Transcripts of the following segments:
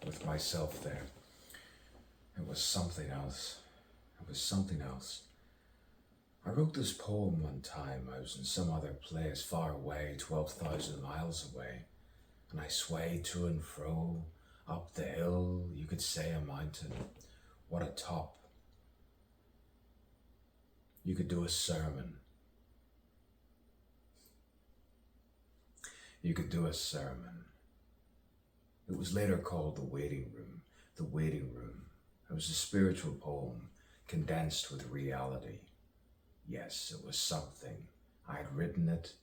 with myself there. It was something else. It was something else. I wrote this poem one time. I was in some other place far away, 12,000 miles away, and I swayed to and fro, up the hill, you could say a mountain. What a top. You could do a sermon. You could do a sermon. It was later called The Waiting Room. The Waiting Room. It was a spiritual poem condensed with reality. Yes, it was something. I had written it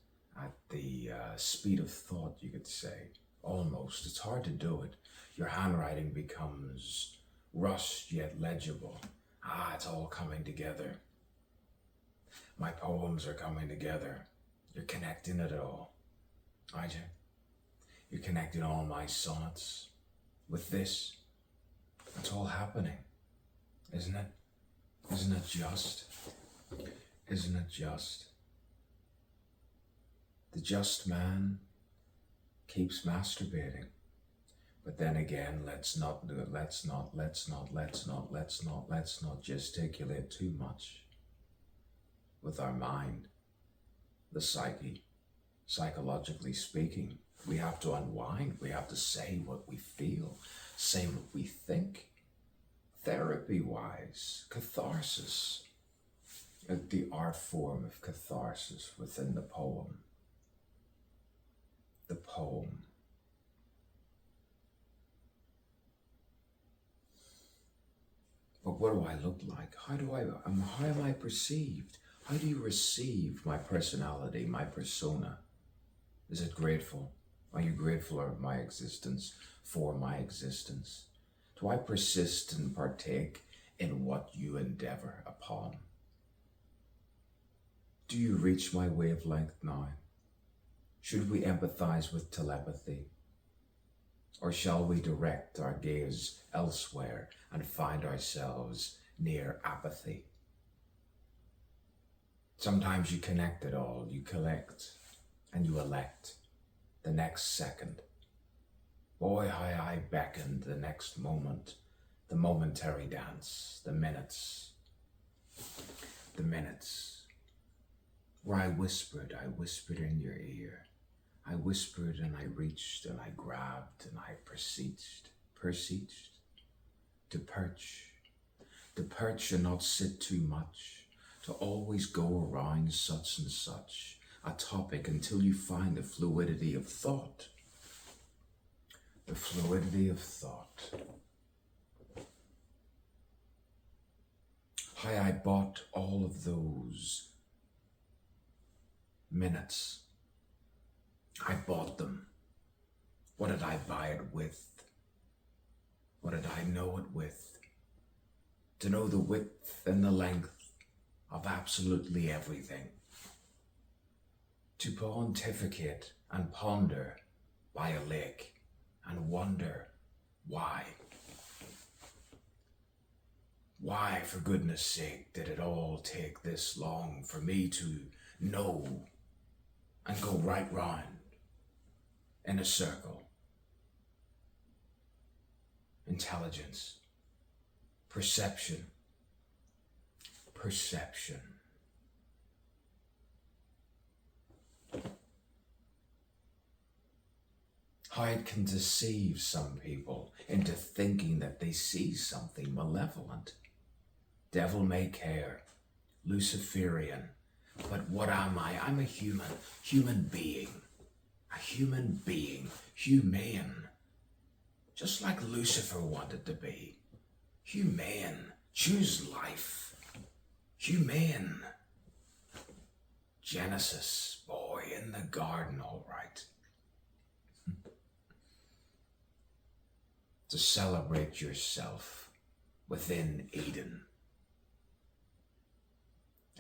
at the speed of thought, you could say. Almost. It's hard to do it. Your handwriting becomes rushed yet legible. It's all coming together. My poems are coming together. You're connecting it all, aren't you? You're connecting all my sonnets with this. It's all happening, isn't it? Isn't it just? Isn't it just? The just man keeps masturbating. But then again, let's not do it. Let's not gesticulate too much with our mind, the psyche. Psychologically speaking, we have to unwind. We have to say what we feel, say what we think. Therapy-wise, catharsis, the art form of catharsis within the poem. The poem. But what do I look like? How am I perceived? How do you receive my personality, my persona? Is it grateful? Are you grateful of my existence, for my existence? Do I persist and partake in what you endeavor upon? Do you reach my wavelength now? Should we empathize with telepathy? Or shall we direct our gaze elsewhere and find ourselves near apathy? Sometimes you connect it all. You collect and you elect the next second. Boy, how I beckoned the next moment, the momentary dance, the minutes, where I whispered in your ear. I whispered and I reached and I grabbed and I perceived, to perch and not sit too much, to always go around such and such a topic until you find the fluidity of thought. The fluidity of thought. How I bought all of those minutes. I bought them. What did I buy it with? What did I know it with? To know the width and the length of absolutely everything. To pontificate and ponder by a lake and wonder why. Why, for goodness sake, did it all take this long for me to know and go right round in a circle? Intelligence, perception. How it can deceive some people into thinking that they see something malevolent. Devil may care, Luciferian, but what am I? I'm a human being, humane, just like Lucifer wanted to be. Humane, choose life, humane. Genesis, boy, in the garden, all right. To celebrate yourself within Eden.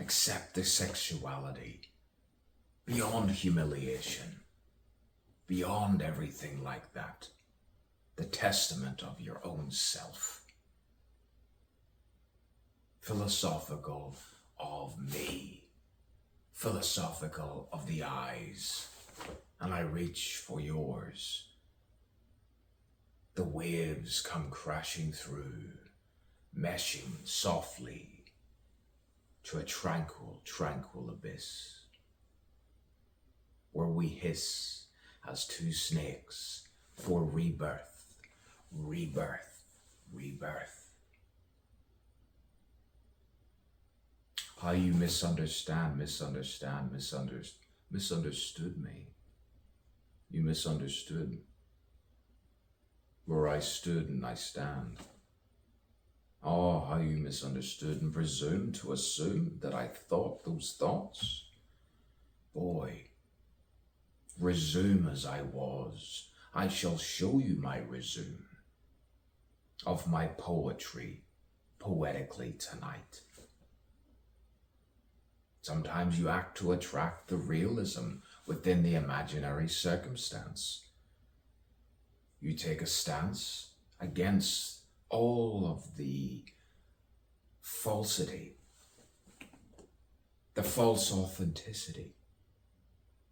Accept the sexuality beyond humiliation, beyond everything like that. The testament of your own self. Philosophical of me, philosophical of the eyes, and I reach for yours. The waves come crashing through, meshing softly to a tranquil, tranquil abyss, where we hiss as two snakes for rebirth, rebirth, rebirth. How you misunderstood me. You misunderstood where I stood and I stand. Oh, how you misunderstood and presumed to assume that I thought those thoughts. Boy, resume as I was. I shall show you my resume of my poetry poetically tonight. Sometimes you act to attract the realism within the imaginary circumstance. You take a stance against all of the falsity, the false authenticity,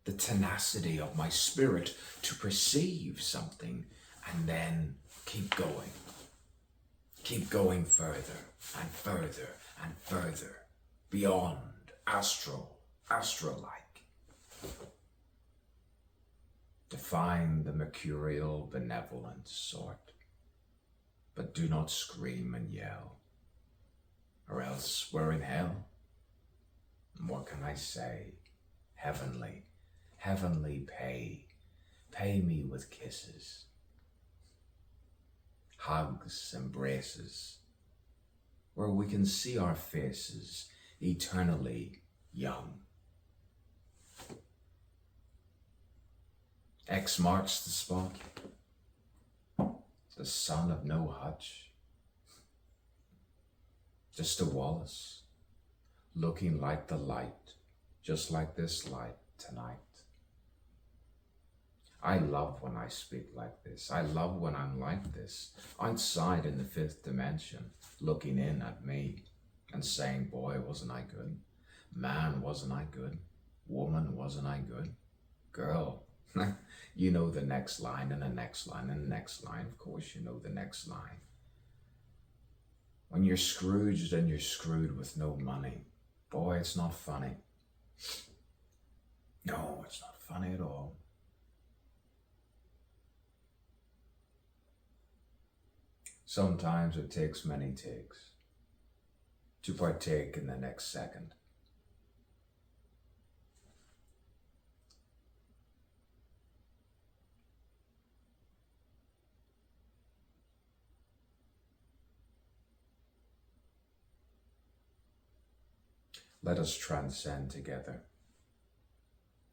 the tenacity of my spirit to perceive something and then keep going further and further and further beyond astral-like, to find the mercurial benevolent sort. But do not scream and yell, or else we're in hell. And what can I say? Heavenly, heavenly pay me with kisses, hugs, embraces, where we can see our faces eternally young. X marks the spot, the son of no hutch, just a Wallace, looking like the light, just like this light tonight. I love when I speak like this. I love when I'm like this, outside in the fifth dimension, looking in at me and saying, boy, wasn't I good? Man, wasn't I good? Woman, wasn't I good? Girl, you know the next line and the next line and the next line. Of course you know the next line. When you're Scrooged and you're screwed with no money, boy, it's not funny. No, it's not funny at all. Sometimes it takes many takes to partake in the next second. Let us transcend together,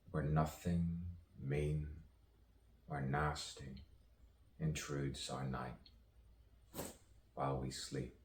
where nothing mean or nasty intrudes our night while we sleep.